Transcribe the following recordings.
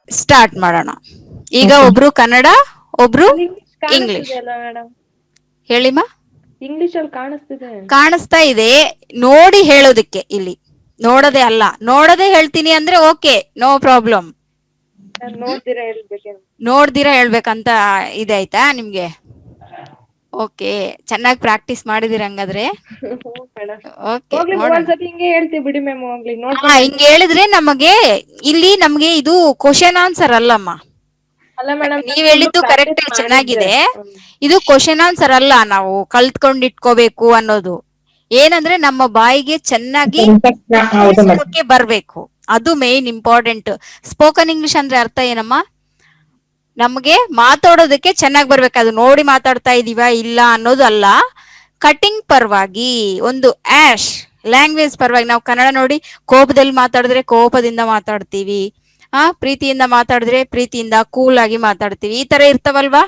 Start ಮಾಡೋಣ. ಈಗ ಒಬ್ರು ಕನ್ನಡ, ಒಬ್ರು ಇಂಗ್ಲಿಷ್. ಹೇಳಿಮಾ. ಇಂಗ್ಲಿಷ್ ಅಲ್ಲಿ ಕಾಣಿಸ್ತಿದೆ. ಕಾಣಿಸ್ತಾ ಇದೆ, ನೋಡಿ ಹೇಳೋದಕ್ಕೆ. ಇಲ್ಲಿ ನೋಡದೆ ಅಲ್ಲ, ನೋಡದೆ ಹೇಳ್ತೀನಿ ಅಂದ್ರೆ ಓಕೆ, ನೋ ಪ್ರಾಬ್ಲಮ್. ನೋಡ್ದಿರಾ ಹೇಳ್ಬೇಕಂತ ಇದೆ ಆಯ್ತಾ ನಿಮ್ಗೆ? ಓಕೆ, ಚೆನ್ನಾಗಿ ಪ್ರಾಕ್ಟೀಸ್ ಮಾಡಿದಿರ ಹಂಗಾದ್ರೆ. ಹಿಂಗೆ ಹೇಳಿದ್ರೆ ನಮಗೆ ಇಲ್ಲಿ ನಮ್ಗೆ ಇದು ಕ್ವಶನ್ ಆನ್ಸರ್ ಅಲ್ಲಮ್ಮ. ನೀವ್ ಹೇಳಿದ್ದು ಕರೆಕ್ಟ್, ಚೆನ್ನಾಗಿದೆ. ಇದು ಕ್ವಶನ್ ಆನ್ಸರ್ ಅಲ್ಲ, ನಾವು ಕಲ್ತ್ಕೊಂಡಿಟ್ಕೋಬೇಕು ಅನ್ನೋದು. ಏನಂದ್ರೆ ನಮ್ಮ ಬಾಯಿಗೆ ಚೆನ್ನಾಗಿ ಬರ್ಬೇಕು, ಅದು ಮೇನ್ ಇಂಪಾರ್ಟೆಂಟ್. ಸ್ಪೋಕನ್ ಇಂಗ್ಲಿಷ್ ಅಂದ್ರೆ ಅರ್ಥ ಏನಮ್ಮ? ನಮ್ಗೆ ಮಾತಾಡೋದಕ್ಕೆ ಚೆನ್ನಾಗಿ ಬರ್ಬೇಕು, ಅದು ನೋಡಿ ಮಾತಾಡ್ತಾ ಇದೀವ ಇಲ್ಲ ಅನ್ನೋದು ಅಲ್ಲ. ಕಟಿಂಗ್ ಪರವಾಗಿ, ಒಂದು ಆಶ್ ಲ್ಯಾಂಗ್ವೇಜ್ ಪರವಾಗಿ. ನಾವು ಕನ್ನಡ ನೋಡಿ ಕೋಪದಲ್ಲಿ ಮಾತಾಡಿದ್ರೆ ಕೋಪದಿಂದ ಮಾತಾಡ್ತೀವಿ, ಪ್ರೀತಿಯಿಂದ ಮಾತಾಡಿದ್ರೆ ಪ್ರೀತಿಯಿಂದ ಕೂಲ್ ಆಗಿ ಮಾತಾಡ್ತೀವಿ. ಈ ತರ ಇರ್ತಾವಲ್ವಾ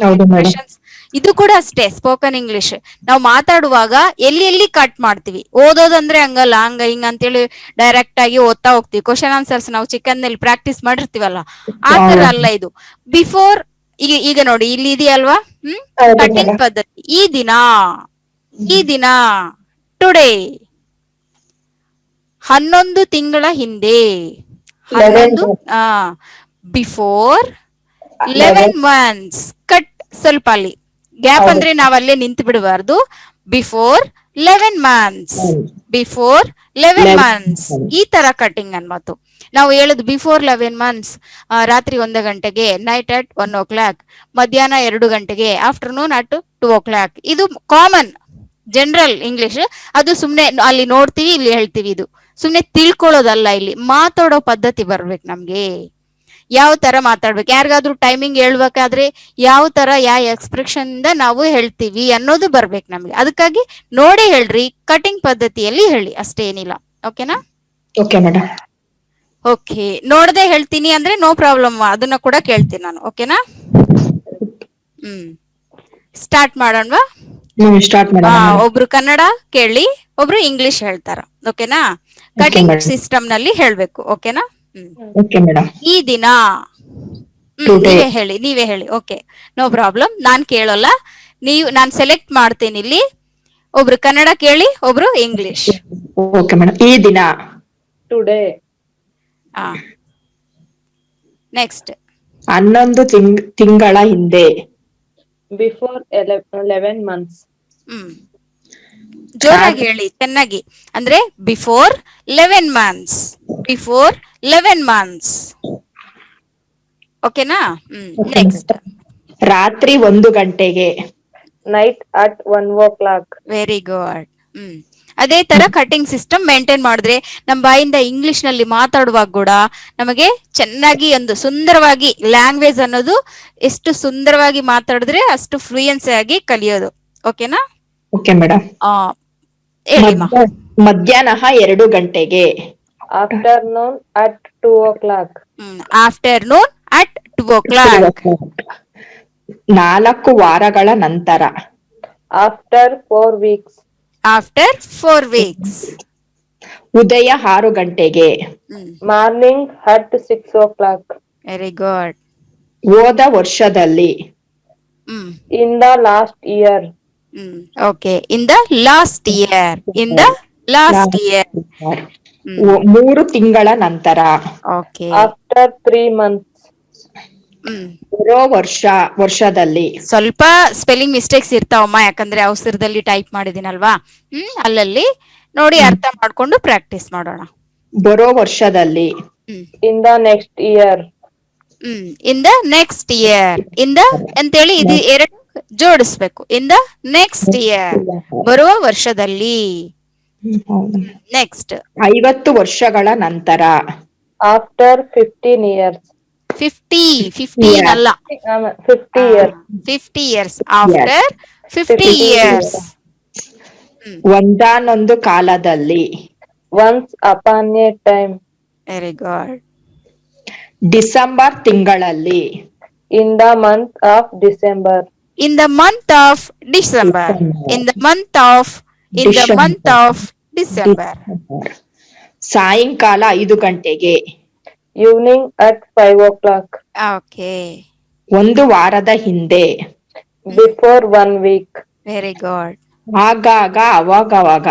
ಎಕ್ಸ್ಪ್ರೆಷನ್ಸ್. ಇದು ಕೂಡ ಅಷ್ಟೇ, ಸ್ಪೋಕನ್ ಇಂಗ್ಲಿಷ್ ನಾವು ಮಾತಾಡುವಾಗ ಎಲ್ಲಿ ಎಲ್ಲಿ ಕಟ್ ಮಾಡ್ತೀವಿ. ಓದೋದಂದ್ರೆ ಹಂಗಲ್ಲ, ಹಂಗ ಹಿಂಗ ಅಂತೇಳಿ ಡೈರೆಕ್ಟ್ ಆಗಿ ಓದ್ತಾ ಹೋಗ್ತೀವಿ. ಕ್ವಶನ್ ಆನ್ಸರ್ಸ್ ನಾವು ಚಿಕ್ಕಂದಲ್ಲಿ ಪ್ರಾಕ್ಟೀಸ್ ಮಾಡಿರ್ತೀವಲ್ಲ, ಆ ತರ ಅಲ್ಲ ಇದು. ಬಿಫೋರ್, ಈಗ ನೋಡಿ ಇಲ್ಲಿ ಇದೆಯಲ್ವಾ, ಕಟಿಂಗ್ ಪದ್ಧತಿ. ಈ ದಿನ ಟುಡೇ. 11 ತಿಂಗಳ ಹಿಂದೆ. 11 ಬಿಫೋರ್ 11 months. ಕಟ್ ಸ್ವಲ್ಪ ಅಲ್ಲಿ ಗ್ಯಾಪ್ ಅಂದ್ರೆ ನಾವಲ್ಲೇ ನಿಂತು ಬಿಡಬಾರ್ದು. ಬಿಫೋರ್ 11 months, ಬಿಫೋರ್ 11 months, ಈ ತರ ಕಟಿಂಗ್ ಅನ್ಮಾತು. ನಾವು ಹೇಳುದು ಬಿಫೋರ್ 11 months ರಾತ್ರಿ 1 ಗಂಟೆಗೆ, ನೈಟ್ ಅಟ್ 1 o'clock, ಮಧ್ಯಾಹ್ನ 2 ಗಂಟೆಗೆ, ಆಫ್ಟರ್ನೂನ್ ಅಟ್ 2 o'clock. ಇದು ಕಾಮನ್ ಜನರಲ್ ಇಂಗ್ಲಿಷ್. ಅದು ಸುಮ್ನೆ ಅಲ್ಲಿ ನೋಡ್ತೀವಿ, ಇಲ್ಲಿ ಹೇಳ್ತೀವಿ. ಇದು ಸುಮ್ನೆ ತಿಳ್ಕೊಳ್ಳೋದಲ್ಲ, ಇಲ್ಲಿ ಮಾತಾಡೋ ಪದ್ಧತಿ ಬರ್ಬೇಕು ನಮ್ಗೆ. ಯಾವ ತರ ಮಾತಾಡ್ಬೇಕು, ಯಾರಿಗಾದ್ರೂ ಟೈಮಿಂಗ್ ಹೇಳ್ಬೇಕಾದ್ರೆ ಯಾವ ತರ, ಯಾವ ಎಕ್ಸ್ಪ್ರೆಷನ್ ಇಂದ ನಾವು ಹೇಳ್ತೀವಿ ಅನ್ನೋದು ಬರ್ಬೇಕು ನಮ್ಗೆ. ಅದಕ್ಕಾಗಿ ನೋಡಿ ಹೇಳ್ರಿ, ಕಟಿಂಗ್ ಪದ್ಧತಿಯಲ್ಲಿ ಹೇಳಿ, ಅಷ್ಟೇನಿಲ್ಲ. ಓಕೆನಾ? Okay madam. ಓಕೆ, ನೋಡದೆ ಹೇಳ್ತೀನಿ ಅಂದ್ರೆ ನೋ ಪ್ರಾಬ್ಲಮ್, ಅದನ್ನ ಕೂಡ ಕೇಳ್ತೀನಿ ನಾನು. ಓಕೆನಾ? ಸ್ಟಾರ್ಟ್ ಮಾಡೋಣವಾ? ಸ್ಟಾರ್ಟ್ ಮಾಡೋಣ. ಒಬ್ರು ಕನ್ನಡ ಕೇಳಿ, ಒಬ್ರು ಇಂಗ್ಲಿಷ್ ಹೇಳ್ತಾರ. ಓಕೆನಾ? ಕಟಿಂಗ್ ಸಿಸ್ಟಮ್ ನಲ್ಲಿ ಹೇಳ್ಬೇಕು. ಓಕೆನಾ? Okay madam. ಈ ದಿನ. ನೀವೇ ಹೇಳಿ. Okay, no problem. ನಾನ್ ಕೇಳೋಲ್ಲ, ನಾನ್ ಸೆಲೆಕ್ಟ್ ಮಾಡ್ತೇನೆ ಇಲ್ಲಿ. ಒಬ್ರು ಕನ್ನಡ ಕೇಳಿ, ಒಬ್ರು ಇಂಗ್ಲಿಷ್. Okay madam. ಈ ದಿನ ಟುಡೇ. ನೆಕ್ಸ್ಟ್ 11 ತಿಂಗಳ ಹಿಂದೆ. Before 11 months. ಜೋರಾಗಿ ಹೇಳಿ, ಚೆನ್ನಾಗಿ. ಅಂದ್ರೆ ಬಿಫೋರ್ 11 months, ಬಿಫೋರ್ 11 months. ಓಕೆನಾ? ನೆಕ್ಸ್ಟ್ ರಾತ್ರಿ 1 ಗಂಟೆಗೆ. Night at 1 o'clock. Very good. ಅದೇ ತರ ಕಟಿಂಗ್ ಸಿಸ್ಟಮ್ ಮೇಂಟೈನ್ ಮಾಡಿದ್ರೆ ನಮ್ಮ ಬಾಯಿಂದ ಇಂಗ್ಲಿಷ್ ನಲ್ಲಿ ಮಾತಾಡುವಾಗ ಕೂಡ ನಮಗೆ ಚೆನ್ನಾಗಿ ಒಂದು ಸುಂದರವಾಗಿ ಲ್ಯಾಂಗ್ವೇಜ್ ಅನ್ನೋದು, ಎಷ್ಟು ಸುಂದರವಾಗಿ ಮಾತಾಡಿದ್ರೆ ಅಷ್ಟು ಫ್ಲೂಯೆನ್ಸಿ ಆಗಿ ಕಲಿಯೋದು. ಓಕೆನಾ? Okay madam. ಮಧ್ಯಾಹ್ನ 2 ಗಂಟೆಗೆ. Afternoon at 2 o'clock. Afternoon at 2 o'clock. 4 ವಾರಗಳ ನಂತರ. After 4 weeks. After 4 weeks. ಉದಯ 6 ಗಂಟೆಗೆ. Morning at 6 o'clock. Very good. ಹೋದ ವರ್ಷದಲ್ಲಿ. In the last year. Okay, in the last year. In the last year. 3 ತಿಂಗಳ ನಂತರ. Okay, after 3 months. ಬರೋ ವರ್ಷದಲ್ಲಿ. ಸ್ವಲ್ಪ ಸ್ಪೆಲ್ಲಿಂಗ್ ಮಿಸ್ಟೇಕ್ಸ್ ಇರ್ತಾವಮ್ಮ, ಯಾಕಂದ್ರೆ ಅವಸರದಲ್ಲಿ ಟೈಪ್ ಮಾಡಿದಿನಲ್ವಾ. ಅಲ್ಲಲ್ಲಿ ನೋಡಿ ಅರ್ಥ ಮಾಡ್ಕೊಂಡು ಪ್ರಾಕ್ಟೀಸ್ ಮಾಡೋಣ. ಬರೋ ವರ್ಷದಲ್ಲಿ. ಇನ್ the next year. In the next year. In the ಅಂತೇಳಿ ಇದು 2 ಜೋಡಿಸ್ಬೇಕು. ಇನ್ ದ ನೆಕ್ಸ್ಟ್ ಇಯರ್, ಬರುವ ವರ್ಷದಲ್ಲಿ. ನೆಕ್ಸ್ಟ್ 50 ವರ್ಷಗಳ ನಂತರ. After 15 years. 15 ಅಲ್ಲ, 50 years. 50 years. After 50 years. ಒಂದಾನೊಂದು ಕಾಲದಲ್ಲಿ. Once upon a time. Very good. December ತಿಂಗಳಲ್ಲಿ. In the month of December. In the month of December. In the month of in the month of December. ಸಾಯಂಕಾಲ 5 ಗಂಟೆಗೆ. Evening at 5 o'clock. Okay, ಒಂದು ವಾರದ ಹಿಂದೆ. Before 1 week. very good. ಆಗಾಗ ಅವಾಗವಾಗ.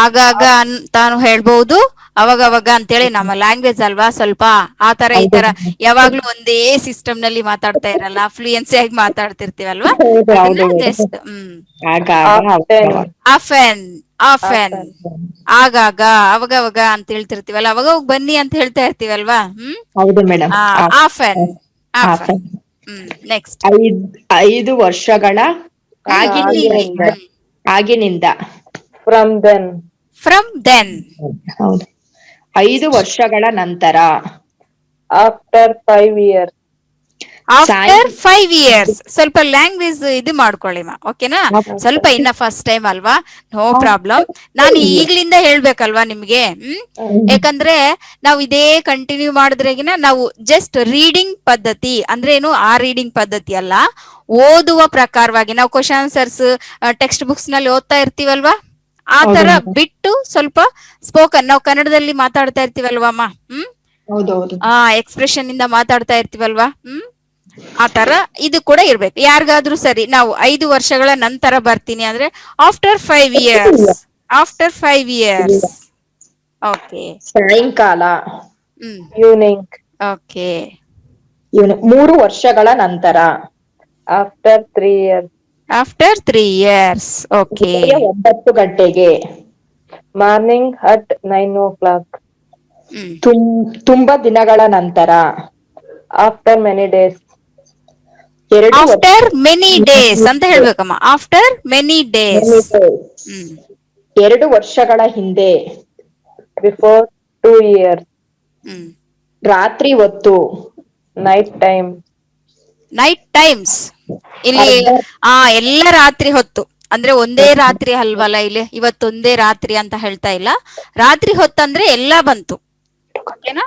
ಆಗಾಗ ಅಂತಾನು ಹೇಳ್ಬಹುದು, ಅವಾಗವಾಗ ಅಂತೇಳಿ ನಮ್ಮ ಲ್ಯಾಂಗ್ವೇಜ್ ಅಲ್ವಾ, ಸ್ವಲ್ಪ ಆ ತರ ಈ ತರ ಯಾವಾಗ್ಲೂ ಒಂದೇ ಸಿಸ್ಟಮ್ ನಲ್ಲಿ ಮಾತಾಡ್ತಾ ಇರಲ್ಲ, ಫ್ಲೂಯೆನ್ಸಿ ಆಗಿ ಮಾತಾಡ್ತಿರ್ತೀವಲ್ವಾ, ಅದನ್ನ just ಆಗಾಗ Often. ಅವಾಗವಾಗ. ಆಫೆನ್ ಆಫೆನ್, ಆಗಾಗ ಅವಾಗವಾಗ ಅಂತ ಹೇಳ್ತಿರ್ತೀವಲ್ಲ, ಅವಾಗ ಬನ್ನಿ ಅಂತ ಹೇಳ್ತಾ ಇರ್ತೀವಲ್ವಾ. ಹೌದು ಮೇಡಮ್. ಆಫೆನ್ ಆಫೆನ್. ನೆಕ್ಸ್ಟ್ 5 ವರ್ಷಗಳ ಆಗಿನಿಂದ. From then. From then. ಹೌದು. 5 ವರ್ಷಗಳ ನಂತರ. After 5 years. After 5 years. ಸ್ವಲ್ಪ ಲ್ಯಾಂಗ್ವೇಜ್ ಇದು ಮಾಡ್ಕೊಳ್ಳಿಮ್ಮ, ಓಕೆನಾ? ಸ್ವಲ್ಪ ಇನ್ನ ಫಸ್ಟ್ ಟೈಮ್ ಅಲ್ವಾ, ನೋ ಪ್ರಾಬ್ಲಮ್. ನಾನು ಈಗ್ಲಿಂದ ಹೇಳ್ಬೇಕಲ್ವಾ ನಿಮ್ಗೆ, ಯಾಕಂದ್ರೆ ನಾವು ಇದೇ ಕಂಟಿನ್ಯೂ ಮಾಡಿದ್ರೆಗಿನ ನಾವು ಜಸ್ಟ್ ರೀಡಿಂಗ್ ಪದ್ಧತಿ ಅಂದ್ರೆ ಏನು, ಆ ರೀಡಿಂಗ್ ಪದ್ಧತಿ ಅಲ್ಲ, ಓದುವ ಪ್ರಕಾರವಾಗಿ ನಾವು ಕ್ವಶನ್ ಆನ್ಸರ್ಸ್ ಟೆಕ್ಸ್ಟ್ ಬುಕ್ಸ್ ನಲ್ಲಿ ಓದ್ತಾ ಇರ್ತೀವಲ್ವಾ, ಆ ತರ ಬಿಟ್ಟು ಸ್ವಲ್ಪ ಸ್ಪೋಕನ್, ನಾವು ಕನ್ನಡದಲ್ಲಿ ಮಾತಾಡ್ತಾ ಇರ್ತೀವಲ್ವಮ್ಮ, ಹೌದೌದು. ಎಕ್ಸ್ಪ್ರೆಷನ್ ಇಂದ ಮಾತಾಡ್ತಾ ಇರ್ತೀವಲ್ವಾ, ಆ ತರ ಇದು ಕೂಡ ಇರ್ಬೇಕು. ಯಾರಿಗಾದ್ರೂ ಸರಿ ನಾವು 5 ವರ್ಷಗಳ ನಂತರ ಬರ್ತೀನಿ ಅಂದ್ರೆ after 5 years. After 5 years. Okay. ಸಾಯಂಕಾಲ. Evening. ಓಕೆ. 3 ವರ್ಷಗಳ ನಂತರ. After 3 years. After 3 years. Okay. 9 ಗಂಟೆಗೆ. Morning at 9 o'clock. ತುಂಬಾ ದಿನಗಳ ನಂತರ. After many days. After many days ಅಂತ ಹೇಳ್ಬೇಕಮ್ಮ, ಆಫ್ಟರ್ ಮೆನಿ ಡೇಸ್. 2 ವರ್ಷಗಳ ಹಿಂದೆ. Before 2 years. ರಾತ್ರಿ ಹೊತ್ತು. Night time. Night times. ಇಲ್ಲಿ ಎಲ್ಲ ರಾತ್ರಿ ಹೊತ್ತು ಅಂದ್ರೆ ಒಂದೇ ರಾತ್ರಿ ಅಲ್ವಲ್ಲ, ಇಲ್ಲಿ ಇವತ್ತೊಂದೇ ರಾತ್ರಿ ಅಂತ ಹೇಳ್ತಾ ಇಲ್ಲ, ರಾತ್ರಿ ಹೊತ್ತಂದ್ರೆ ಎಲ್ಲ ಬಂತು, ಓಕೆನಾ?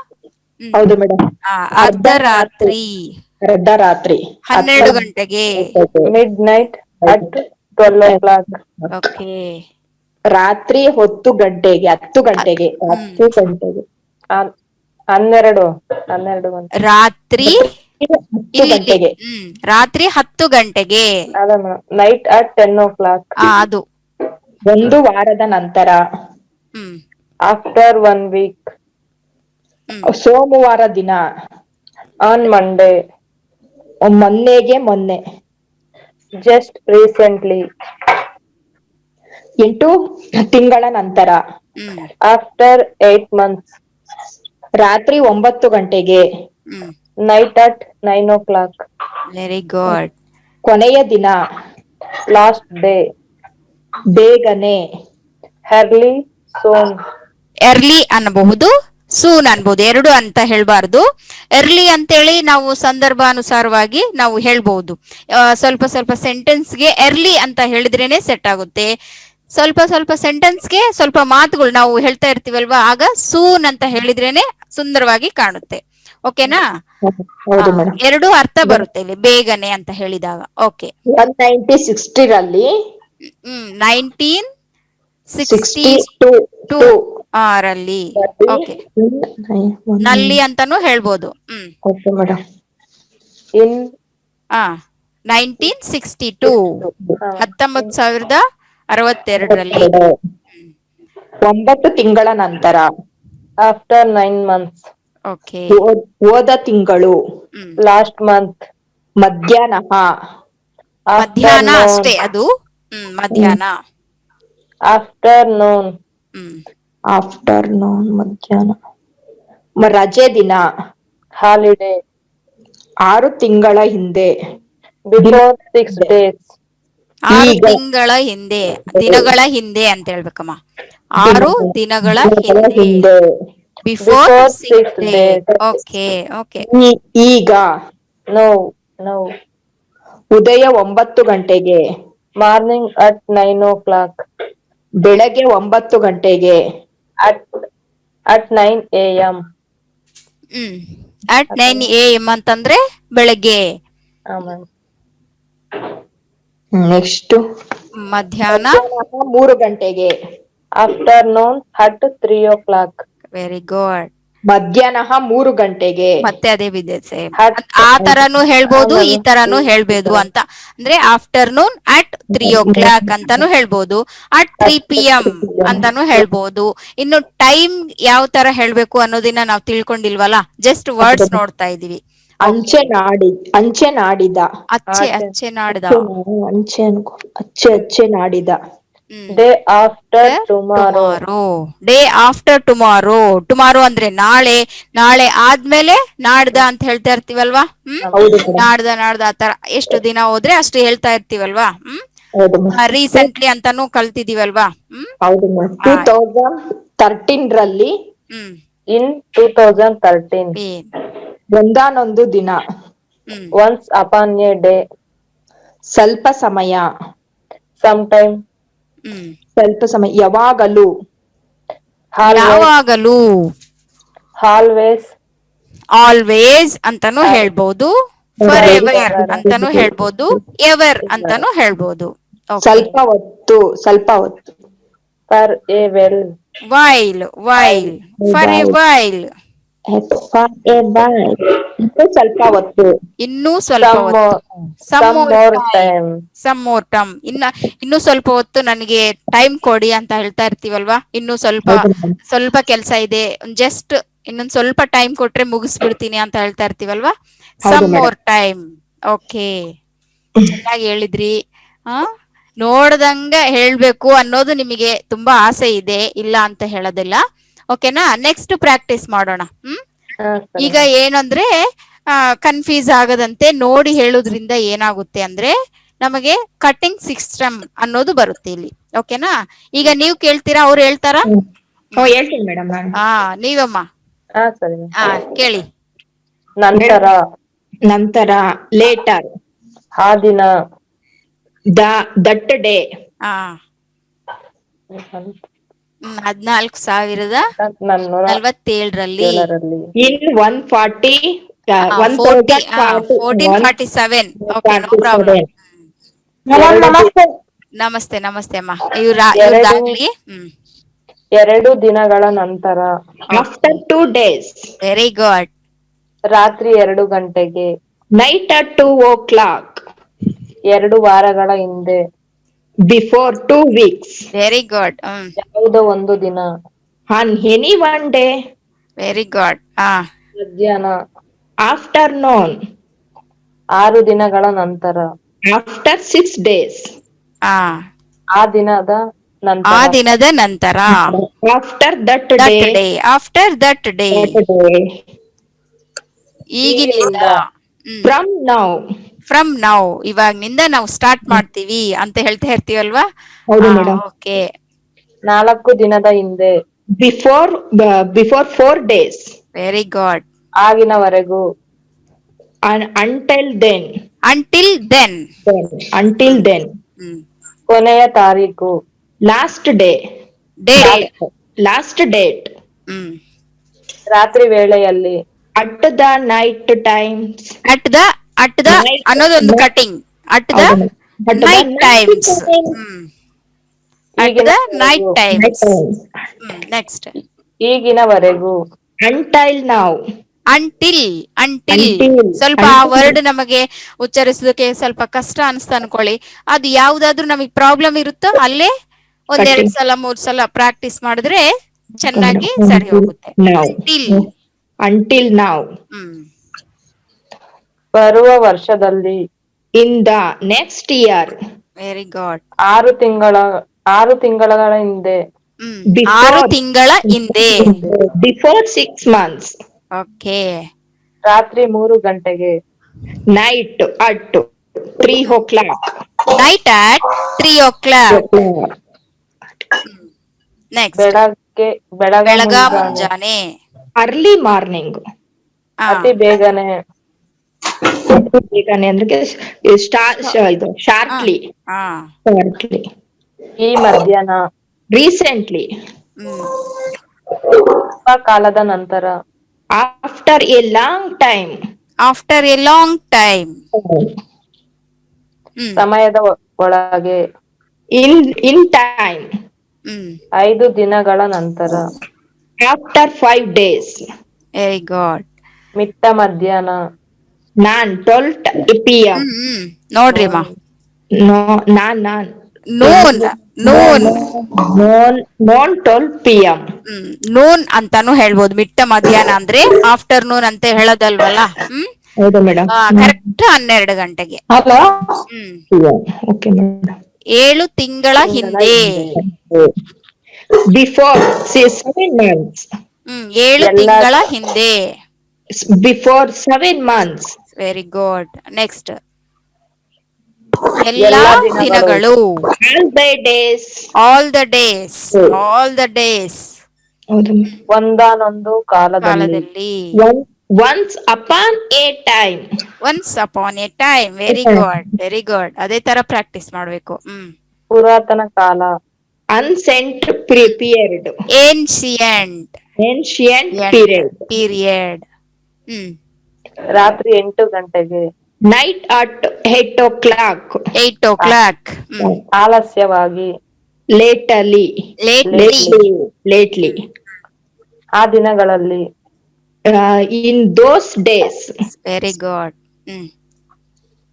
ಹೌದು ಮೇಡಮ್. ಅರ್ಧ ರಾತ್ರಿ. 12 ಗಂಟೆಗೆ. Midnight at 12 o'clock. ಓಕೆ. ರಾತ್ರಿ 10 ಗಂಟೆಗೆ. 10 ಗಂಟೆಗೆ. 10 ಗಂಟೆಗೆ. 12 ರಾತ್ರಿ. 10 ಗಂಟೆಗೆ. ರಾತ್ರಿ 10 ಗಂಟೆಗೆ. Night at 10 o'clock. ಅದು ಒಂದು ವಾರದ ನಂತರ. After 1 week. ಸೋಮವಾರ ದಿನ. On Monday. ಮೊನ್ನೆ. Just recently. 8 ತಿಂಗಳ ನಂತರ. After 8 months. ರಾತ್ರಿ 9 ಗಂಟೆಗೆ. Night at 9 o'clock. Very good. ಕೊನೆಯ ದಿನ. Last day. ಬೇಗನೆ. Early soon. ಎರ್ಲಿ ಅನ್ನಬಹುದು, ಸೂನ್ ಅನ್ಬಹುದು, ಎರಡು ಅಂತ ಹೇಳ್ಬಾರ್ದು. ಎರ್ಲಿ ಅಂತೇಳಿ ನಾವು ಸಂದರ್ಭಾನುಸಾರವಾಗಿ ನಾವು ಹೇಳ್ಬಹುದು. ಸ್ವಲ್ಪ ಸ್ವಲ್ಪ ಸೆಂಟೆನ್ಸ್ಗೆ ಎರ್ಲಿ ಅಂತ ಹೇಳಿದ್ರೇನೆ ಸೆಟ್ ಆಗುತ್ತೆ. ಸ್ವಲ್ಪ ಸೆಂಟೆನ್ಸ್ಗೆ ಸ್ವಲ್ಪ ಮಾತುಗಳು ನಾವು ಹೇಳ್ತಾ ಇರ್ತೀವಲ್ವಾ, ಆಗ ಸೂನ್ ಅಂತ ಹೇಳಿದ್ರೇನೆ ಸುಂದರವಾಗಿ ಕಾಣುತ್ತೆ. ಓಕೆನಾ? ಎರಡು ಅರ್ಥ ಬರುತ್ತೆ ಇಲ್ಲಿ ಬೇಗನೆ ಅಂತ ಹೇಳಿದಾಗ. ಓಕೆ. 1960 1962 ರಲ್ಲಿ. ಓಕೆ. ನಲ್ಲಿ ಅಂತಾನು ಹೇಳ್ಬೋದು. Okay madam. 1962 1962ರಲ್ಲಿ. 9 ತಿಂಗಳ ನಂತರ. After 9 months. ಓಕೆ. ಹೋದ ತಿಂಗಳು. Last month. ಮಧ್ಯಾಹ್ನ. ಮಧ್ಯಾಹ್ನ ಅಷ್ಟೇ ಅದು. ಮಧ್ಯಾಹ್ನ. ಆಫ್ಟರ್ನೂನ್. ಮಧ್ಯಾಹ್ನ. ರಜೆ ದಿನ. ಹಾಲಿಡೇ. 6 ತಿಂಗಳ ಹಿಂದೆ. Before 6 days. 6 ತಿಂಗಳ ಹಿಂದೆ, ದಿನಗಳ ಹಿಂದೆ ಅಂತ ಹೇಳ್ಬೇಕಮ್ಮ. 6 ದಿನಗಳ ಹಿಂದೆ. Before 6 days. ಓಕೆ. ಓಕೆ. ಈಗ. ನೋ. ಉದಯ 9 ಗಂಟೆಗೆ. Morning at 9 o'clock. ಬೆಳಗ್ಗೆ 9 ಗಂಟೆಗೆ. At 9 AM. ಅಟ್ 9 AM ಅಂತಂದ್ರೆ ಬೆಳಗ್ಗೆ. ನೆಕ್ಸ್ಟ್ ಮಧ್ಯಾಹ್ನ 3 ಗಂಟೆಗೆ. afternoon at 3 o'clock. Very good. ಮಧ್ಯಾಹ್ನ 3 ಗಂಟೆಗೆ. ಮತ್ತೆ ಅದೇ ಬಿದ್ದೆ ಸೇಮ್. At ಆ ತರಾನು ಹೇಳ್ಬೋದು, ಈ ಆಮೇಲೆ ತರಾನು ಹೇಳ್ಬೋದು ಅಂತ. ಅಂದ್ರೆ ಆಫ್ಟರ್ನೂನ್ ಅಟ್ 3 o'clock ಅಂತಾನು ಹೇಳ್ಬೋದು, ಅಟ್ 3 PM ಅಂತಾನು ಹೇಳ್ಬೋದು. ಇನ್ನು ಟೈಮ್ ಯಾವ ತರ ಹೇಳ್ಬೇಕು ಅನ್ನೋದನ್ನ ನಾವು ತಿಳ್ಕೊಂಡಿಲ್ವಲ್ಲ, ಜಸ್ಟ್ ವರ್ಡ್ಸ್ ನೋಡ್ತಾ ಇದೀವಿ. ಅಂಚೆ ನಾಡಿದ. ಅಚ್ಚೆ ನಾಡ್ದ. ಅಂಚೆ ಅನ್ಕೋ. ಅಚ್ಚೆ ನಾಡಿದ. day after tomorrow. Day after tomorrow. Tomorrow ಅಂದ್ರೆ ನಾಳೆ, ನಾಳೆ ಆದ್ಮೇಲೆ ನಾಡ್ದ ಅಂತ ಹೇಳ್ತಾ ಇರ್ತೀವಲ್ವಾ. ನಾಡ್ದ ಆತರ ಎಷ್ಟು ದಿನ ಹೋದ್ರೆ ಅಷ್ಟು ಹೇಳ್ತಾ ಇರ್ತೀವಲ್ವಾ. ರೀಸೆಂಟ್ಲಿ ಅಂತಾನು ಕಲ್ತಿದೀವಲ್ವಾ. ಹೌದು. 2013 ರಲ್ಲಿ. In 2013. ಒಂದಾನೊಂದು ದಿನ. Once upon a day. ಸ್ವಲ್ಪ ಸಮಯ. Sometime. ಸ್ವಲ್ಪ ಸಮಯ. ಯಾವಾಗಲೂ. ಯಾವಾಗಲೂ. Always. ಆಲ್ವೇಸ್ ಅಂತಾನು ಹೇಳ್ಬೋದು, ಫಾರ್ ಎವರ್ ಅಂತಾನು ಹೇಳ್ಬೋದು, ಎವರ್ ಅಂತಾನು ಹೇಳ್ಬೋದು. ಸ್ವಲ್ಪ ಹೊತ್ತು. For a while. While, for a while. ಸ್ವಲ್ಪ ಹೊತ್ತು. ಇನ್ನೂ ಸ್ವಲ್ಪ ಹೊತ್ತು. Some more time. Some more time. ಇನ್ನು ಸ್ವಲ್ಪ ಹೊತ್ತು ನನಗೆ ಟೈಮ್ ಕೊಡಿ ಅಂತ ಹೇಳ್ತಾ ಇರ್ತೀವಲ್ವಾ. ಇನ್ನು ಸ್ವಲ್ಪ ಕೆಲ್ಸ ಇದೆ, ಜಸ್ಟ್ ಇನ್ನೊಂದ್ ಸ್ವಲ್ಪ ಟೈಮ್ ಕೊಟ್ರೆ ಮುಗಿಸ್ಬಿಡ್ತೀನಿ ಅಂತ ಹೇಳ್ತಾ ಇರ್ತೀವಲ್ವಾ. Some more time. ಓಕೆ, ಚೆನ್ನಾಗಿ ಹೇಳಿದ್ರಿ. ನೋಡ್ದಂಗ ಹೇಳ್ಬೇಕು ಅನ್ನೋದು ನಿಮಗೆ ತುಂಬಾ ಆಸೆ ಇದೆ, ಇಲ್ಲ ಅಂತ ಹೇಳೋದಿಲ್ಲ. ಓಕೆನಾ, ನೆಕ್ಸ್ಟ್ ಪ್ರಾಕ್ಟೀಸ್ ಮಾಡೋಣ. ಈಗ ಏನಂದ್ರೆ ಕನ್ಫ್ಯೂಸ್ ಆಗದಂತೆ ನೋಡಿ ಹೇಳೋದ್ರಿಂದ ಏನಾಗುತ್ತೆ ಅಂದ್ರೆ ನಮಗೆ ಕಟಿಂಗ್ ಸಿಸ್ಟಮ್ ಅನ್ನೋದು ಬರುತ್ತೆ ಇಲ್ಲಿ. ಓಕೆನಾ, ಈಗ ನೀವು ಕೇಳ್ತೀರಾ, ಅವ್ರು ಹೇಳ್ತಾರಾ? ಹೇಳ್ತೀನಿ ಮೇಡಮ್. ನೀವಮ್ಮ ಸರಿ. ಕೇಳಿ. ನಂತರ ಲೇಟರ್. ಆ ದಿನ. That day. 1447ರಲ್ಲಿ. ಇನ್ 140. 1447. Okay, no problem. ನಮಸ್ತೆ ಅಮ್ಮ. ಇವ್ರದಾಗ್ಲಿ. 2 ದಿನಗಳ ನಂತರ. After 2 days. Very good. ರಾತ್ರಿ 2 ಗಂಟೆಗೆ. Night at 2 o'clock. 2 ವಾರಗಳ ಹಿಂದೆ. Before 2 weeks. Very good. ಯಾವುದೋ ಒಂದು ದಿನ. On any one day. Very good. ಮಧ್ಯಾಹ್ನ. ಆಫ್ಟರ್ನೂನ್. 6 ದಿನಗಳ ನಂತರ. After 6 days. ಆ ದಿನದ ನಂತರ. After that day. After that day. ಈಗಿನಿಂದ. From now. ಇವಾಗ್ನಿಂದ ನಾವು ಸ್ಟಾರ್ಟ್ ಮಾಡ್ತೀವಿ ಅಂತ ಹೇಳ್ತಾ ಇರ್ತೀವಲ್ವಾ. ಓಕೆ. 4 ದಿನದ ಹಿಂದೆ. Before 4 days. Very good. ಆಗಿನವರೆಗೂ. Until then. ಕೊನೆಯ ತಾರೀಕು. Last date. ರಾತ್ರಿ ವೇಳೆಯಲ್ಲಿ. At the night times. At the ಅನ್ನೋದೊಂದು cutting. At the night times. At the night times. Next. ಈಗಿನವರೆಗೂ. Until now. ಅಂಟಿಲ್. ಸ್ವಲ್ಪ ಆ ವರ್ಡ್ ನಮಗೆ ಉಚ್ಚರಿಸೋದಕ್ಕೆ ಸ್ವಲ್ಪ ಕಷ್ಟ ಅನಿಸ್ತಾ ಅನ್ಕೊಳ್ಳಿ. ಅದು ಯಾವ್ದಾದ್ರು ನಮಗ್ ಪ್ರಾಬ್ಲಮ್ ಇರುತ್ತೋ ಅಲ್ಲೇ 1-2 ಸಲ 3 ಸಲ ಪ್ರಾಕ್ಟೀಸ್ ಮಾಡಿದ್ರೆ ಚೆನ್ನಾಗಿ ಸರಿ ಹೋಗುತ್ತೆ. Until now. ಬರುವ ವರ್ಷದಲ್ಲಿ. ಇನ್ the next year. Very good. 6 ತಿಂಗಳ ಹಿಂದೆ. 6 ತಿಂಗಳ ಹಿಂದೆ. Before 6 months. ಓಕೆ. ರಾತ್ರಿ 3 ಗಂಟೆಗೆ. Night at 3 o'clock. Night at 3 o'clock. Next. ಬೆಳಗ ಮುಂಜಾನೆ. Early morning. ಅತಿ ಬೇಗನೆ. ಅಂದ್ರೆ ಶಾರ್ಟ್ಲಿ. ಈ ಮಧ್ಯಾಹ್ನ. ರೀಸೆಂಟ್ಲಿ. ಸ್ವಲ್ಪ ಕಾಲದ ನಂತರ. After a long time. ಸಮಯದ ಒಳಗೆ. in time. ಹ್ಮ್ 5 ದಿನಗಳ ನಂತರ. After 5 days. Very good. ಮಿಟ್ಟ ಮಧ್ಯಾಹ್ನ. Naan 12 p.m. ಹ್ಮ್ ನೋಡ್ರಿ ಅಮ್ಮ. No, naan. ನೂನ್ ನೂನ್ Noon 12 p.m. ನೂನ್ ಅಂತಾನು ಹೇಳ್ಬೋದು. ಮಿಟ್ಟ ಮಧ್ಯಾಹ್ನ ಅಂದ್ರೆ ಆಫ್ಟರ್ನೂನ್ ಅಂತ ಹೇಳೋದಲ್ವಲ್ಲ. ಹೌದಾ ಮೇಡಮ್? ಕರೆಕ್ಟ್ 12 ಗಂಟೆಗೆ. ಹಲೋ. ಹ್ಮ್ ಓಕೆ ಮೇಡಮ್. 7 ತಿಂಗಳ ಹಿಂದೆ. Before, say 7 months. 7 ಎಲ್ಲ ತಿಂಗಳ ಹಿಂದೆ. Before 7 months. Very good. Next ಎಲ್ಲಾ ಎಲ್ಲಾ ದಿನಗಳು. All the days. All the days. All the days. ಹೌದು. ಒಂದಾನೊಂದು ಕಾಲದಲ್ಲಿ. ಕಾಲದಲ್ಲಿ. Once upon a time. Once upon a time. Very good, very good. ಅದೇ ತರ ಪ್ರಾಕ್ಟೀಸ್ ಮಾಡ್ಬೇಕು. ಪುರಾತನ ಕಾಲ. Ancient period. Ancient Ancient period. Period. ರಾತ್ರಿ 8 ಗಂಟೆಗೆ. Night at 8 o'clock. 8 o'clock. ಆಲಸ್ಯವಾಗಿ. Lately. Lately. ಆ ದಿನಗಳಲ್ಲಿ. In those days. Very good.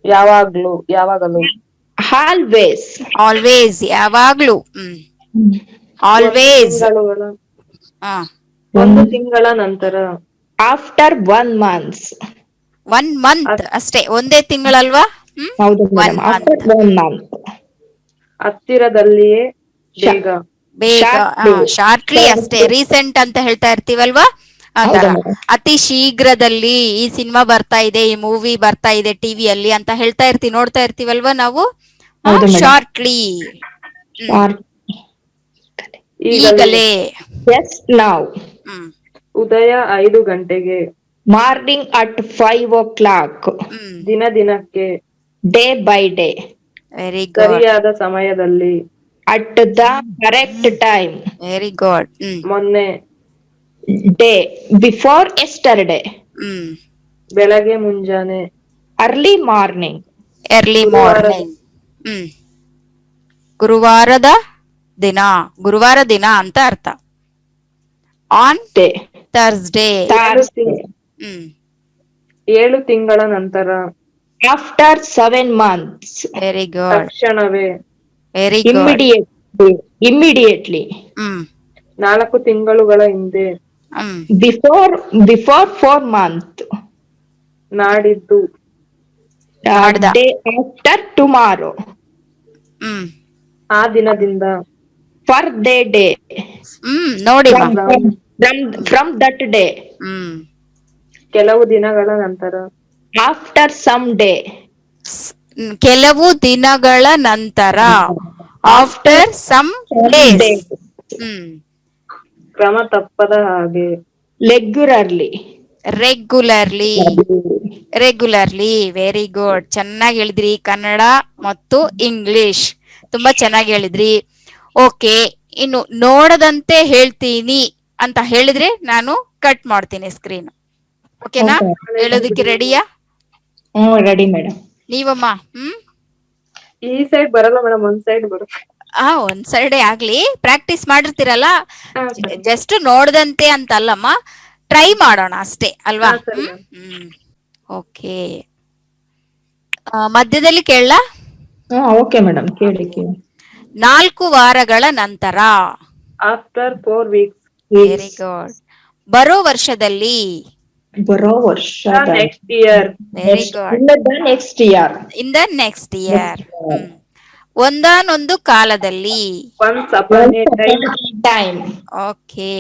ಯಾವಾಗಲೂ. Always. ಆಲ್ವೇಸ್ ಯಾವಾಗ್ಲೂ. ಆಲ್ವೇಸ್. ಒಂದು ತಿಂಗಳ ನಂತರ. After 1 month. 1 ಮಂತ್ ಅಷ್ಟೇ. ಒಂದೇ ತಿಂಗಳಲ್ವಾ? ಹೌದು ಮೇಡಮ್. After 1 month. ಹತ್ತಿರದಲ್ಲಿಯೇ. ಬೇಗ. ಶಾರ್ಟ್ಲಿ ಅಷ್ಟೇ. ರೀಸೆಂಟ್ ಅಂತ ಹೇಳ್ತಾ ಇರ್ತೀವಲ್ವಾ ಆ ತರ. ಅತಿ ಶೀಘ್ರದಲ್ಲಿ ಈ ಸಿನಿಮಾ ಬರ್ತಾ ಇದೆ, ಈ ಮೂವಿ ಬರ್ತಾ ಇದೆ ಟಿವಿಯಲ್ಲಿ ಅಂತ ಹೇಳ್ತಾ ಇರ್ತೀವಿ, ನೋಡ್ತಾ ಇರ್ತೀವಲ್ವಾ ನಾವು. ಶಾರ್ಟ್ಲಿ. ಈಗಲೇ. Just now. ಉದಯ 5 ಗಂಟೆಗೆ. Morning at 5 o'clock. ದಿನಕ್ಕೆ. Day by day. Very good. ಸರಿಯಾದ ಸಮಯದಲ್ಲಿ. At the correct time. Very good. ಮೊನ್ನೆ. Day before yesterday. ಬೆಳಗ್ಗೆ ಮುಂಜಾನೆ. Early morning. Early morning. ಗುರುವಾರದ ದಿನ. ಗುರುವಾರ ದಿನ ಅಂತ ಅರ್ಥ. On Thursday. 7 ತಿಂಗಳ ನಂತರ. After 7 months. Very good. ತಕ್ಷಣವೇ. Very good. Immediately. 4 ತಿಂಗಳುಗಳ ಹಿಂದೆ. Before 4 months. ನಾಡಿದ್ದು. Day after tomorrow. ಆ ದಿನದಿಂದ. For the day. ನೋಡಿ From that day. ಕೆಲವು ದಿನಗಳ ನಂತರ. After some day. ಕೆಲವು ದಿನಗಳ ನಂತರ. After some days. ಕ್ರಮ ತಪ್ಪದ ಹಾಗೆ. Regularly. ರೆಗ್ಯುಲರ್ಲಿ. Very good. ಚೆನ್ನಾಗಿ ಹೇಳಿದ್ರಿ. ಕನ್ನಡ ಮತ್ತು ಇಂಗ್ಲಿಷ್ ತುಂಬಾ ಚೆನ್ನಾಗಿ ಹೇಳಿದ್ರಿ. ಓಕೆ, ಇನ್ನು ನೋಡದಂತೆ ಹೇಳ್ತೀನಿ ಅಂತ ಹೇಳಿದ್ರೆ ನಾನು ಕಟ್ ಮಾಡ್ತೀನಿ ಸ್ಕ್ರೀನ್. ಓಕೆನಾ? ಹೇಳೋದಕ್ಕೆ ರೆಡಿಯಾ? Ready madam. ನೀವಮ್ಮ? ಈ ಸೈಡ್ ಬರಲ್ಲ ಮೇಡಮ್, ಒಂದ್ ಸೈಡ್ ಬರುತ್ತೆ. ಒಂದ್ ಸೈಡೇ ಆಗ್ಲಿ. ಪ್ರಾಕ್ಟೀಸ್ ಮಾಡಿರ್ತೀರಲ್ಲ, ಜಸ್ಟ್ ನೋಡದಂತೆ ಅಂತ ಅಲ್ಲಮ್ಮ, ಟ್ರೈ ಮಾಡೋಣ ಅಷ್ಟೇ ಅಲ್ವಾ? ಓಕೆ. ಮಧ್ಯದಲ್ಲಿ ಕೇಳಲಾ? ಓಕೆ ಮೇಡಮ್, ಕೇಳಿ. 4 ವಾರಗಳ ನಂತರ. After 4 weeks. Very good. ಬರೋ ವರ್ಷದಲ್ಲಿ. Next year. Very good. In the next year. ಒಂದಾನೊಂದು ಕಾಲದಲ್ಲಿ. Once upon a time. Okay.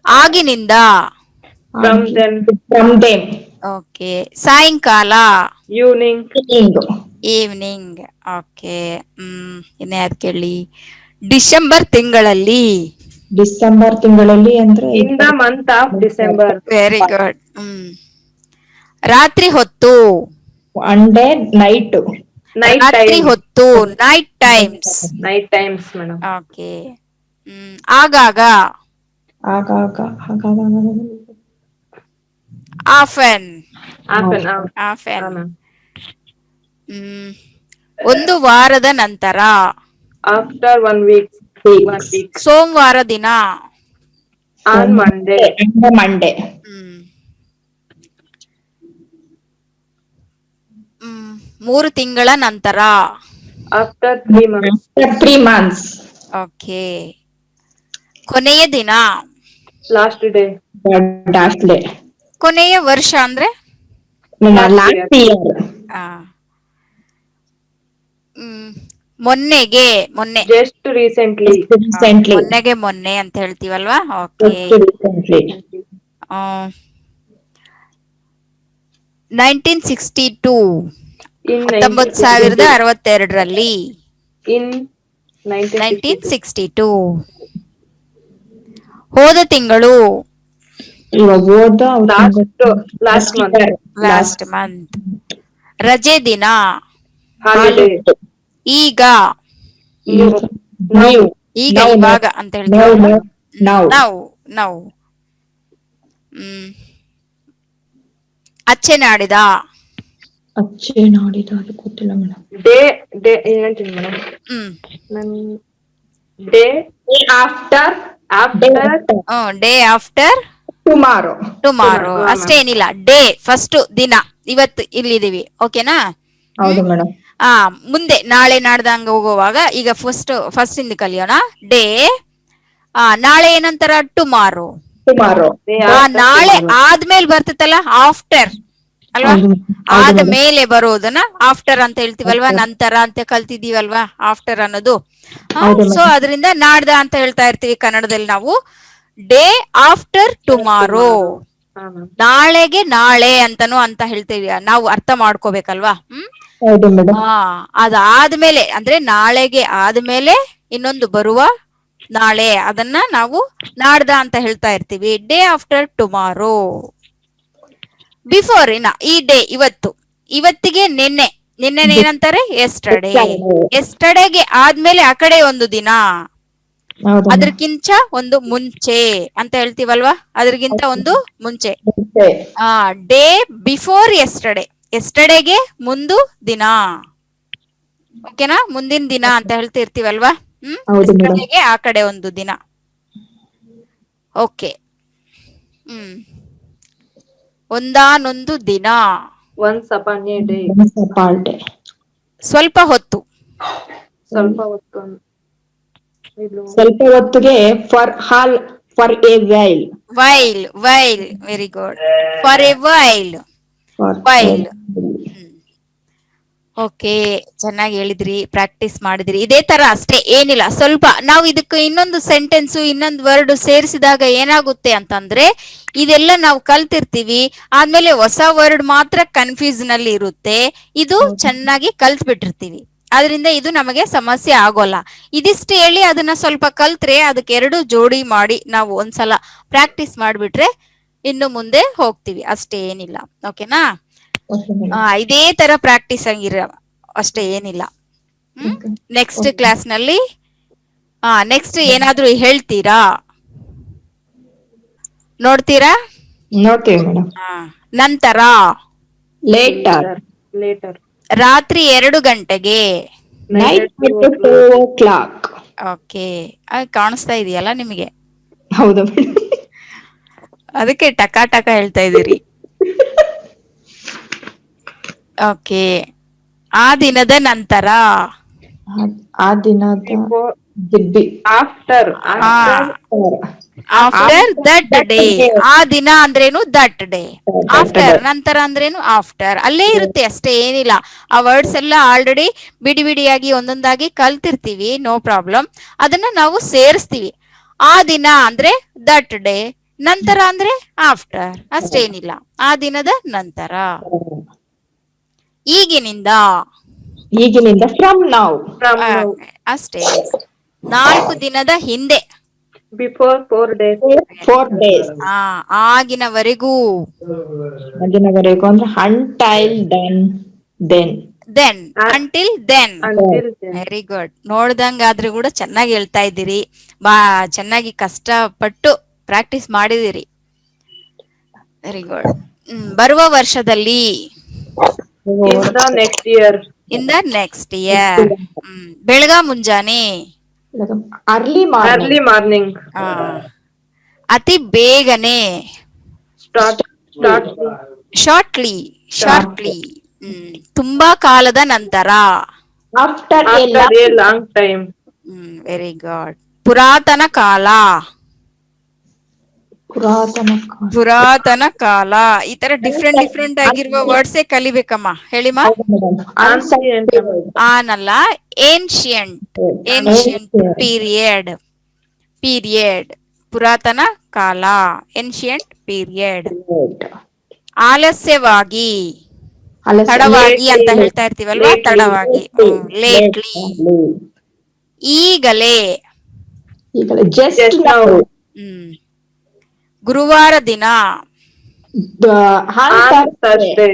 ಆಗಿನಿಂದ. From then. ಓಕೆ. ಸಾಯಂಕಾಲ. ಈವ್ನಿಂಗ್. ಓಕೆ. ಇನ್ಯಾವ್ದು ಕೇಳಿ? ಡಿಸೆಂಬರ್ ತಿಂಗಳಲ್ಲಿ. ಅಂದ್ರೆ in the month of December. Very good. ರಾತ್ರಿ ಹೊತ್ತು. One day night. ರಾತ್ರಿ ಹೊತ್ತು. Night times madam. ಓಕೆ. ಆಗಾಗ. ಆಫನ್. ಒಂದು ವಾರದ ನಂತರ. After 1 week. 1 week. ಸೋಮವಾರ ದಿನ. On Monday. ಮಂಡೇ. ಹ್ಮ್ 3 ತಿಂಗಳ ನಂತರ. After 3 months. After 3 months. Okay. ಕೊನೆಯ ದಿನ. Last day. Last day. ಕೊನೆಯ ವರ್ಷ ಅಂದ್ರೆ Last year. ಮೊನ್ನೆಗೆ. ಮೊನ್ನೆ. Just recently. ಮೊನ್ನೆಗೆ ಮೊನ್ನೆ ಅಂತ ಹೇಳ್ತೀವಲ್ವಾ. ಓಕೆ. 1962. In 1962ರಲ್ಲಿ. In 1962. ಹೋದ ತಿಂಗಳು. Last month. Last month. ರಜೆ ದಿನ. Holiday. ಈಗ. Now. ಈಗ ಇವಾಗ ಅಂತ ಹೇಳ್ತೀವಿ. ನಾವು ಅಚ್ಚೆ ನಾಡಿದ. ಅದು ಗೊತ್ತಿಲ್ಲ ಮೇಡಮ್. Day ಏನಂತೀನಿ ಮೇಡಮ್. Day after ಟುಮಾರೋ ಅಷ್ಟೇನಿಲ್ಲ. ಡೇ ಫಸ್ಟ್ ದಿನ. ಇವತ್ತು ಇಲ್ಲಿದೀವಿ. ಓಕೆನಾ. ಹೌದು ಮೇಡಮ್. ಮುಂದೆ ನಾಳೆ ನಾಡ್ದಂಗ ಹೋಗುವಾಗ ಈಗ ಫಸ್ಟ್ ಇಂದ ಕಲಿಯೋಣ. ಡೇ. ನಾಳೆ ಏನಂತಾರ? ಟುಮಾರೋ. ನಾಳೆ ಆದ್ಮೇಲೆ ಬರ್ತೈತಲ್ಲ ಆಫ್ಟರ್ ಅಲ್ವಾ. ಆದ್ಮೇಲೆ ಬರೋದನ್ನ ಆಫ್ಟರ್ ಅಂತ ಹೇಳ್ತೀವಲ್ವಾ. ನಂತರ ಅಂತ ಕಲ್ತಿದೀವಲ್ವಾ ಆಫ್ಟರ್ ಅನ್ನೋದು. ಸೊ ಅದರಿಂದ ನಾಡ್ದ ಅಂತ ಹೇಳ್ತಾ ಇರ್ತೀವಿ ಕನ್ನಡದಲ್ಲಿ ನಾವು. Day after tomorrow. ನಾಳೆಗೆ ನಾಳೆ ಅಂತಾನು ಅಂತ ಹೇಳ್ತೀವಿ. ನಾವು ಅರ್ಥ ಮಾಡ್ಕೋಬೇಕಲ್ವಾ. ಅದಾದ್ಮೇಲೆ ಅಂದ್ರೆ ನಾಳೆಗೆ ಆದ್ಮೇಲೆ ಇನ್ನೊಂದು ಬರುವ ನಾಳೆ, ಅದನ್ನ ನಾವು ನಾಡ್ದ ಅಂತ ಹೇಳ್ತಾ ಇರ್ತೀವಿ. Day after tomorrow. ಬಿಫೋರ್ ಈ ಡೇ ಇವತ್ತಿಗೆ ನಿನ್ನೆ ಏನಂತಾರೆ? ಎಸ್ಟರ್ಡೇ. ಎಸ್ಟರ್ಡೇಗೆ ಆದ್ಮೇಲೆ ಆ ಕಡೆ ಒಂದು ದಿನ, ಅದ್ರಕ್ಕಿಂತ ಒಂದು ಮುಂಚೆ ಅಂತ ಹೇಳ್ತೀವಲ್ವಾ. ಅದ್ರಗಿಂತ ಒಂದು ಮುಂಚೆ. Day before yesterday. ಎಸ್ಟರ್ಡೇಗೆ ಮುಂದು ದಿನ. ಓಕೆನಾ. ಮುಂದಿನ ದಿನ ಅಂತ ಹೇಳ್ತಿರ್ತೀವಲ್ವಾ. ಎಸ್ಟರ್ಡೇಗೆ ಆ ಕಡೆ ಒಂದು ದಿನ. ಓಕೆ. ಒಂದಾನೊಂದು ದಿನ. Once upon a day. ಸ್ವಲ್ಪ ಹೊತ್ತು. ಸ್ವಲ್ಪ ಹೊತ್ತಿಗೆ for a while. Very good. For a while. Okay, ಚೆನ್ನಾಗಿ ಹೇಳಿದ್ರಿ, ಪ್ರಾಕ್ಟೀಸ್ ಮಾಡಿದ್ರಿ. ಇದೇ ತರ ಅಷ್ಟೇ, ಏನಿಲ್ಲ. ಸ್ವಲ್ಪ ನಾವು ಇದಕ್ಕೆ ಇನ್ನೊಂದು ಸೆಂಟೆನ್ಸ್ ಇನ್ನೊಂದು ವರ್ಡ್ ಸೇರಿಸಿದಾಗ ಏನಾಗುತ್ತೆ ಅಂತಂದ್ರೆ, ಇದೆಲ್ಲ ನಾವು ಕಲ್ತಿರ್ತೀವಿ, ಆದ್ಮೇಲೆ ಹೊಸ ವರ್ಡ್ ಮಾತ್ರ ಕನ್ಫ್ಯೂಸ್ ನಲ್ಲಿ ಇರುತ್ತೆ. ಇದು ಚೆನ್ನಾಗಿ ಕಲ್ತ್ ಬಿಟ್ಟಿರ್ತೀವಿ, ಆದ್ರಿಂದ ಇದು ನಮಗೆ ಸಮಸ್ಯೆ ಆಗೋಲ್ಲ. ಇದಿಷ್ಟು ಹೇಳಿ ಅದನ್ನ ಸ್ವಲ್ಪ ಕಲ್ತ್ರೆ ಅದಕ್ಕೆ ಎರಡು ಜೋಡಿ ಮಾಡಿ ನಾವು ಒಂದ್ಸಲ ಪ್ರಾಕ್ಟೀಸ್ ಮಾಡ್ಬಿಟ್ರೆ ಇನ್ನು ಮುಂದೆ ಹೋಗ್ತೀವಿ. ಅಷ್ಟೇ, ಏನಿಲ್ಲ. ಓಕೆನಾ. ಇದೇ ತರ ಪ್ರಾಕ್ಟೀಸ್ ಹಂಗಿರ ಅಷ್ಟೇ, ಏನಿಲ್ಲ. ನೆಕ್ಸ್ಟ್ ಕ್ಲಾಸ್ ನಲ್ಲಿ ನೆಕ್ಸ್ಟ್ ಏನಾದ್ರೂ ಹೇಳ್ತೀರಾ? ನೋಡ್ತೀರಾ? ನೋಡ್ತೀವಿ ಮೇಡಮ್. ನಂತರ ಲೇಟರ್. ರಾತ್ರಿ 2 ಗಂಟೆಗೆ. Night 2 o'clock. ಓಕೆ, ಕಾಣಿಸ್ತಾ ಇದೆಯಲ್ಲ ನಿಮಗೆ? ಹೌದು, ಅದಕ್ಕೆ ಟಕ ಟಕ ಹೇಳ್ತಾ ಇದ್ದೀರಿ. ಓಕೆ, ಆ ದಿನದ ನಂತರ. ಆ ದಿನದ ಆಫ್ಟರ್ ದಟ್ ಡೇ. ಆ ದಿನ ಅಂದ್ರೇನು? That day. ಆಫ್ಟರ್ ನಂತರ ಅಂದ್ರೇನು? ಆಫ್ಟರ್. ಅಲ್ಲೇ ಇರುತ್ತೆ ಅಷ್ಟೇ, ಏನಿಲ್ಲ. ಆ ವರ್ಡ್ಸ್ ಎಲ್ಲ ಆಲ್ರೆಡಿ ಬಿಡಿ ಬಿಡಿಯಾಗಿ ಒಂದೊಂದಾಗಿ ಕಲ್ತಿರ್ತೀವಿ, ನೋ ಪ್ರಾಬ್ಲಮ್. ಅದನ್ನ ನಾವು ಸೇರಿಸ್ತೀವಿ. ಆ ದಿನ ಅಂದ್ರೆ ದಟ್ ಡೇ, ನಂತರ ಅಂದ್ರೆ ಆಫ್ಟರ್, ಅಷ್ಟೇನಿಲ್ಲ. ಆ ದಿನದ ನಂತರ. ಈಗಿನಿಂದ ಫ್ರಮ್ ನೌ. ಅಷ್ಟೇ. 4 ದಿನದ ಹಿಂದೆ. Before 4 days. ಆಗಿನವರೆಗೂ ಅಂದ್ರೆ until then. until then. Very good. ನೋಡ್ದಂಗಾದ್ರೂ ಕೂಡ ಚೆನ್ನಾಗಿ ಹೇಳ್ತಾ ಇದ್ದೀರಿ. ಚೆನ್ನಾಗಿ ಕಷ್ಟಪಟ್ಟು ಪ್ರಾಕ್ಟೀಸ್ ಮಾಡಿದಿರಿ. Very good. ಬರುವ ವರ್ಷದಲ್ಲಿ. In the next year. In the next year. ಬೆಳಗ ಮುಂಜಾನೆ. Early early morning. ಮಾರ್ನಿಂಗ್. ಅತಿ ಬೇಗನೆ. Start shortly. ಶಾರ್ಟ್ಲಿ. ತುಂಬಾ ಕಾಲದ ನಂತರ. After a after a long time. Very good. ಪುರಾತನ ಕಾಲ. ಪುರಾತನ ಕಾಲ. ಈ ತರ ಡಿಫ್ರೆಂಟ್ ಆಗಿರುವ ವರ್ಡ್ಸೇ ಕಲಿಬೇಕಮ್ಮ. ಹೇಳಿಮ್ಮ. ಆನಲ್ಲ, ಏನ್ಶಿಯಂಟ್. Ancient period. ಪೀರಿಯಡ್. ಪುರಾತನ ಕಾಲ. Ancient period. ಆಲಸ್ಯವಾಗಿ. ತಡವಾಗಿ ಅಂತ ಹೇಳ್ತಾ ಇರ್ತೀವಲ್ವಾ, ತಡವಾಗಿ. ಲೇಟ್ಲಿ. ಈಗಲೇ. Just now. ಗುರುವಾರ ದಿನ. ಥರ್ಸ್ಡೇ.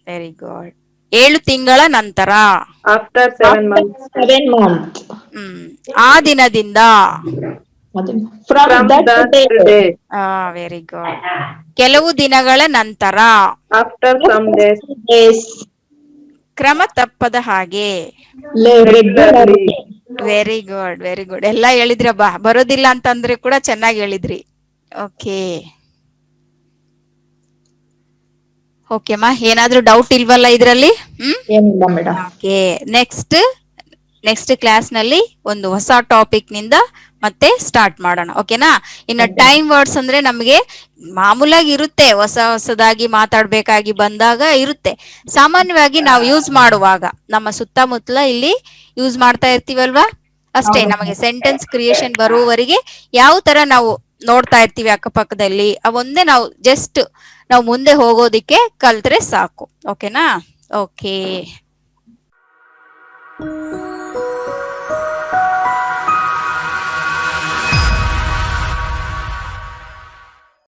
Very good. 7 ತಿಂಗಳ ನಂತರ. After 7 months. 7 months. ಆ ದಿನದಿಂದ. From that day. Very good. ಕೆಲವು ದಿನಗಳ ನಂತರ. After some days. ಕ್ರಮ ತಪ್ಪದ ಹಾಗೆ. Regularly. Very good, very good. ಎಲ್ಲ ಹೇಳಿದ್ರಬ್ಬಾ. ಬರೋದಿಲ್ಲ ಅಂತಂದ್ರೆ ಕೂಡ ಚೆನ್ನಾಗಿ ಹೇಳಿದ್ರಿ. ಓಕೆ ಓಕೆಮ್ಮ. ಏನಾದ್ರೂ ಡೌಟ್ ಇಲ್ವಲ್ಲ ಇದ್ರಲ್ಲಿ? ಏನಿಲ್ಲ ಮೇಡಮ್. ಓಕೆ. ನೆಕ್ಸ್ಟ್ ಕ್ಲಾಸ್ ನಲ್ಲಿ ಒಂದು ಹೊಸ ಟಾಪಿಕ್ ನಿಂದ ಮತ್ತೆ ಸ್ಟಾರ್ಟ್ ಮಾಡೋಣ. ಓಕೆನಾ? ಇನ್ನು ಟೈಮ್ ವರ್ಡ್ಸ್ ಅಂದ್ರೆ ನಮ್ಗೆ ಮಾಮೂಲಾಗಿ ಇರುತ್ತೆ, ಹೊಸದಾಗಿ ಮಾತಾಡ್ಬೇಕಾಗಿ ಬಂದಾಗ ಇರುತ್ತೆ. ಸಾಮಾನ್ಯವಾಗಿ ನಾವು ಯೂಸ್ ಮಾಡುವಾಗ ನಮ್ಮ ಸುತ್ತಮುತ್ತಲ ಇಲ್ಲಿ ಯೂಸ್ ಮಾಡ್ತಾ ಇರ್ತೀವಲ್ವಾ, ಅಷ್ಟೇ. ನಮಗೆ ಸೆಂಟೆನ್ಸ್ ಕ್ರಿಯೇಷನ್ ಬರುವವರೆಗೆ ಯಾವ ತರ ನಾವು ನೋಡ್ತಾ ಇರ್ತೀವಿ ಅಕ್ಕಪಕ್ಕದಲ್ಲಿ, ಅವೊಂದೇ ನಾವು ಜಸ್ಟ್ ನಾವು ಮುಂದೆ ಹೋಗೋದಿಕ್ಕೆ ಕಲ್ತ್ರೆ ಸಾಕು. ಓಕೆನಾ? ಓಕೆ.